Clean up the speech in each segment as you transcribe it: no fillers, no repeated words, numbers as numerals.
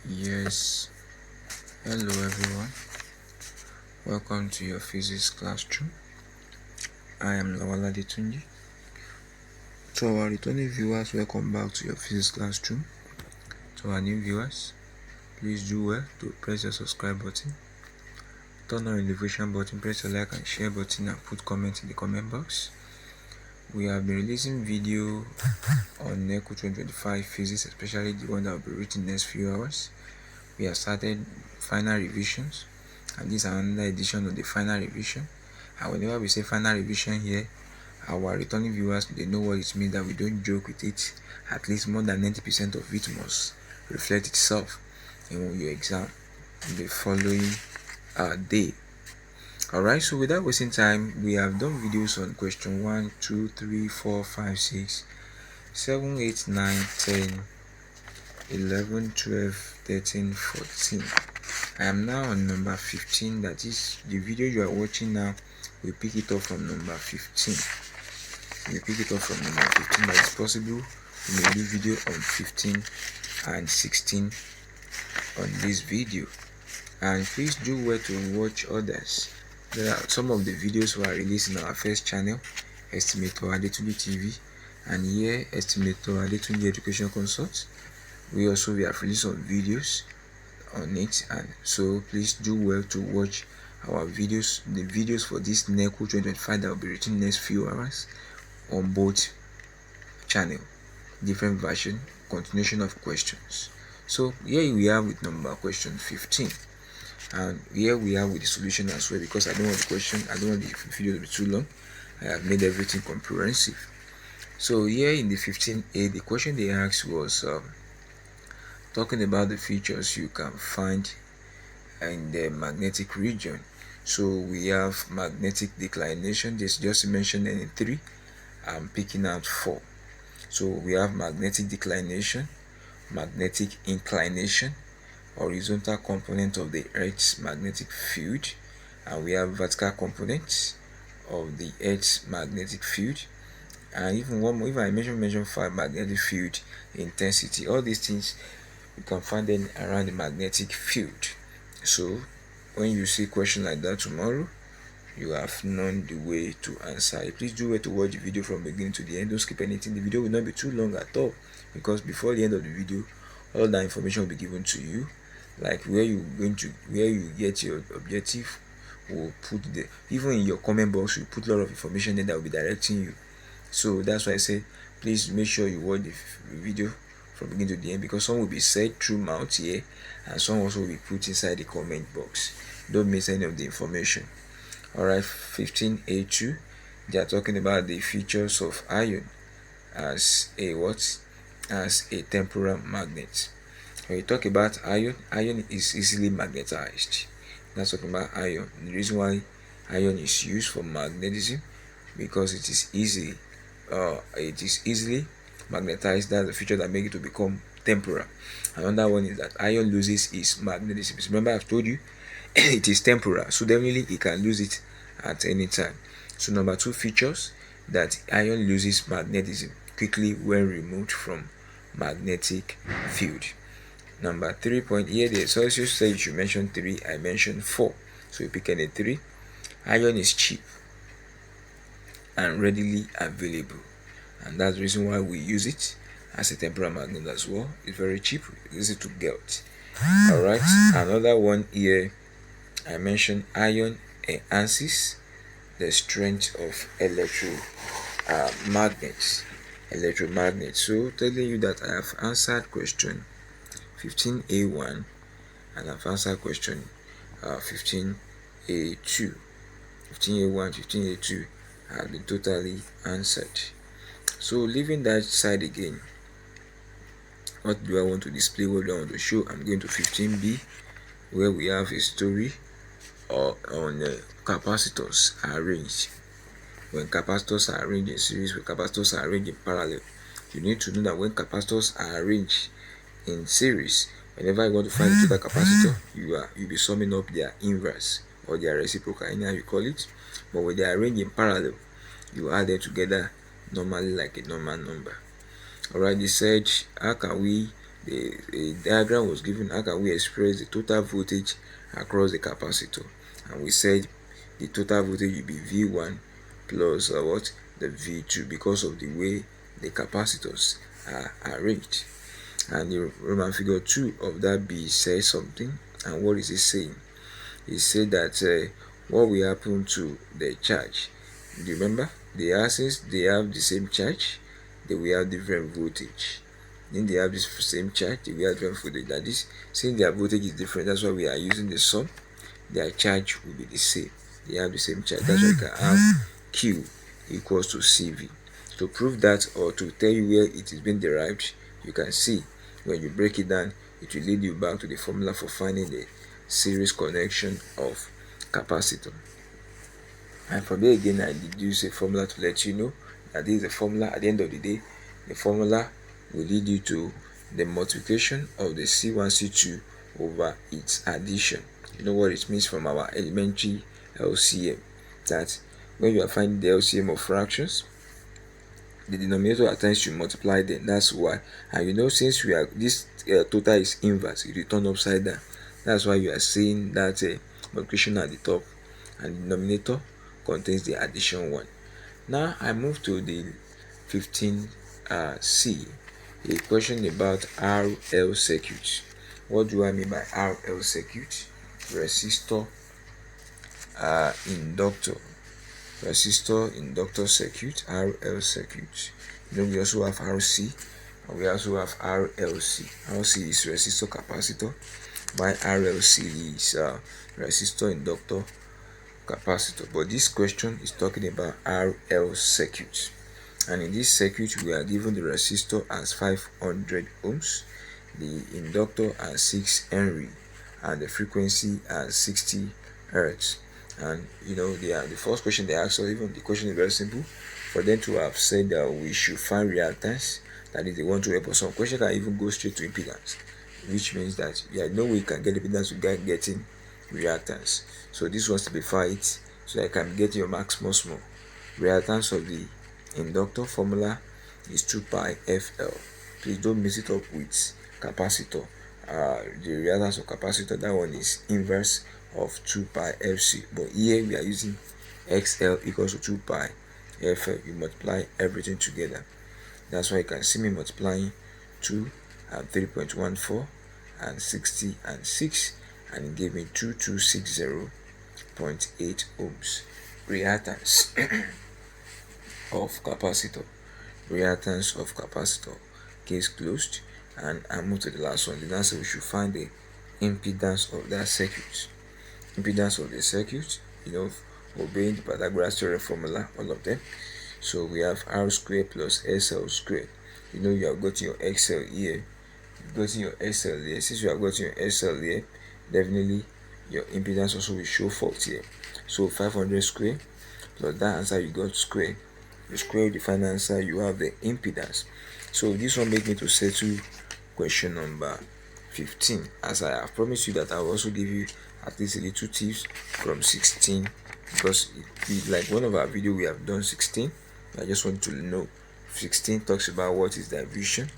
Yes, hello everyone. Welcome to your physics classroom. I am Lawala Tunji. To our returning viewers, welcome back to your physics classroom. To our new viewers, please do well to press the subscribe button, turn on the notification button, press the like and share button, and put comments in the comment box. We have been releasing video on NECO 2025 physics, especially the one that will be written next few hours. We have started final revisions, and this is another edition of the final revision. And whenever we say final revision here, our returning viewers, they know what it means, that we don't joke with it. At least more than 90% of it must reflect itself in your exam in the following day. Alright, so without wasting time, we have done videos on question 1, 2, 3, 4, 5, 6, 7, 8, 9, 10, 11, 12, 13, 14. I am now on number 15. That is the video you are watching now. We pick it up from number 15. We pick it up from number 15. That is possible. We may do video on 15 and 16 on this video. And please do well to watch others. There are some of the videos we are released in our first channel, Estimator Adetunji TV, and here Estimator Adetunji Education Consult. We have released some videos on it, and so please do well to watch our videos, the videos for this NECO 2025 that will be written next few hours on both channel, different version, continuation of questions. So here we are with number question 15, and here we are with the solution as well, because I don't want the video to be too long. I have made everything comprehensive. So here in the 15A, the question they asked was talking about the features you can find in the magnetic region. So we have magnetic declination. This just mentioned any 3. I'm picking out 4. So we have magnetic declination, magnetic inclination, horizontal component of the Earth's magnetic field, and we have vertical components of the Earth's magnetic field, and even one more. If I mention 5, magnetic field intensity. All these things you can find them around the magnetic field. So when you see a question like that tomorrow, you have known the way to answer it. Please do well to watch the video from beginning to the end. Don't skip anything. The video will not be too long at all, because before the end of the video, all that information will be given to you, like where you get your objective. We'll put the, even in your comment box, we put a lot of information there that will be directing you. So that's why I say please make sure you watch the video from beginning to the end, because some will be said through mouth here, and some also will be put inside the comment box. Don't miss any of the information. Alright, 15A2, they are talking about the features of iron as a temporal magnet. When you talk about iron is easily magnetized. That's talking about iron. The reason why iron is used for magnetism, because it is easily magnetized. That's the feature that makes it to become temporal. Another one is that iron loses its magnetism. Remember, I've told you it is temporal, so definitely it can lose it at any time. So number 2 features that iron loses magnetism quickly when removed from magnetic field. Number 3 point here, the Celsius said you should mention 3. I mentioned 4, so you pick any 3. Iron is cheap and readily available, and that's the reason why we use it as a temporal magnet as well. It's very cheap, easy to get. Alright, another one here, I mentioned iron enhances the strength of electromagnets. So telling you that I have answered question 15A1 and I've answered question 15A2. 15A1, 15A2 have been totally answered. So leaving that side again, what do I want to display? What do I want to show? I'm going to 15B, where we have a story on capacitors arranged. When capacitors are arranged in series, when capacitors are arranged in parallel, you need to know that when capacitors are arranged in series, whenever you want to find the total capacitor, you'll be summing up their inverse or their reciprocal, anyhow you call it. But when they are arranged in parallel, you add them together normally like a normal number. Alright, they said, how can we a diagram was given. How can we express the total voltage across the capacitor? And we said the total voltage will be V1 plus what, the V2, because of the way the capacitors are arranged. And the Roman figure 2 of that B says something. And what is it saying? It said that what will happen to the charge? Do you remember? They are, since they have the same charge, they will have different voltage. Then they have this same charge, they will have different voltage. That is, since their voltage is different, that's why we are using the sum. Their charge will be the same. They have the same charge. That's why you can have Q equals to CV. To prove that, or to tell you where it is being derived, you can see when you break it down, it will lead you back to the formula for finding the series connection of capacitor. And from there again, I deduce a formula to let you know that this is a formula. At the end of the day, the formula will lead you to the multiplication of the C1 C2 over its addition. You know what it means from our elementary LCM, that when you are finding the LCM of fractions, the denominator at times you multiply them. That's why. And you know, since we are this total is inverse, it return upside down. That's why you are seeing that multiplication at the top, and the denominator contains the addition 1. Now I move to the 15C, a question about RL circuit. What do I mean by RL circuit? Resistor, inductor circuit, RL circuit. You know, we also have RC, and we also have RLC. RC is resistor capacitor, while RLC is resistor inductor capacitor. But this question is talking about RL circuit, and in this circuit we are given the resistor as 500 ohms, the inductor as 6 Henry, and the frequency as 60 hertz. And you know, the first question they asked us, even the question is very simple, for them to have said that we should find reactance, that is, they want to help us. Some question can even go straight to impedance, which means that no way you can get impedance without getting reactance. So this was to be it, so I can get your max small. Reactance of the inductor formula is 2 pi FL. Please don't mix it up with capacitor. The reactance of capacitor, that one is inverse of 2 pi FC, but here we are using XL equals to 2 pi FL. You multiply everything together. That's why you can see me multiplying 2 and 3.14 and 60 and 6, and it gave me 2260.8 ohms. Reactance of capacitor. Reactance of capacitor. Case closed. And I move to the last one. The answer, we should find the impedance of that circuit. Impedance of the circuit, you know, obeying the Pythagoras theorem formula, all of them. So we have R squared plus SL squared. You know, you have got your XL here, you've got your SL here. Since you have got your SL here, definitely your impedance also will show fault here. So 500 square plus that answer you got square. You square the final answer, you have the impedance. So this one make me to settle question number 15. As I have promised you that I will also give you at least a little tips from 16, because it, like one of our video we have done 16. I just want to know 16 talks about what is diversion.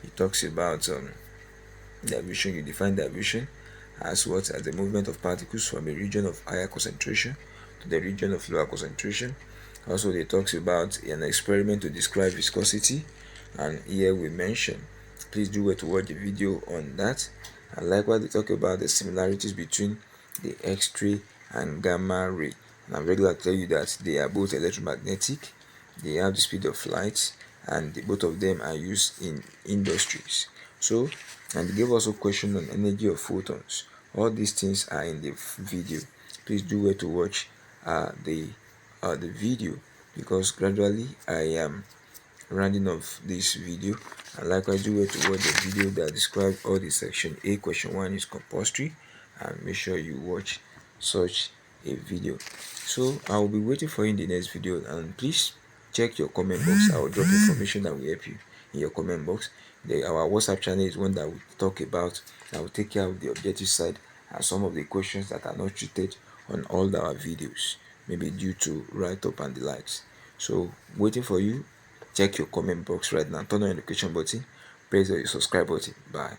It talks about diversion. You define diversion as what, as the movement of particles from a region of higher concentration to the region of lower concentration. Also, they talks about an experiment to describe viscosity, and here we mention, please do well to watch the video on that. And likewise, they talk about the similarities between the X-ray and gamma ray. And I'm regular to tell you that they are both electromagnetic, they have the speed of light, and both of them are used in industries. So, and they gave us a question on energy of photons. All these things are in the video. Please do well to watch the video, because gradually I am rounding off this video. And likewise, do well to watch the video that describes all the section A. Question 1 is compulsory, and make sure you watch such a video. So I will be waiting for you in the next video, and please check your comment box. I will drop information that will help you in your comment box. Our WhatsApp channel is one that will talk about, that will take care of the objective side and some of the questions that are not treated on all our videos, maybe due to write-up and the likes. So waiting for you. Check your comment box right now, turn on your notification button, press the subscribe button. Bye.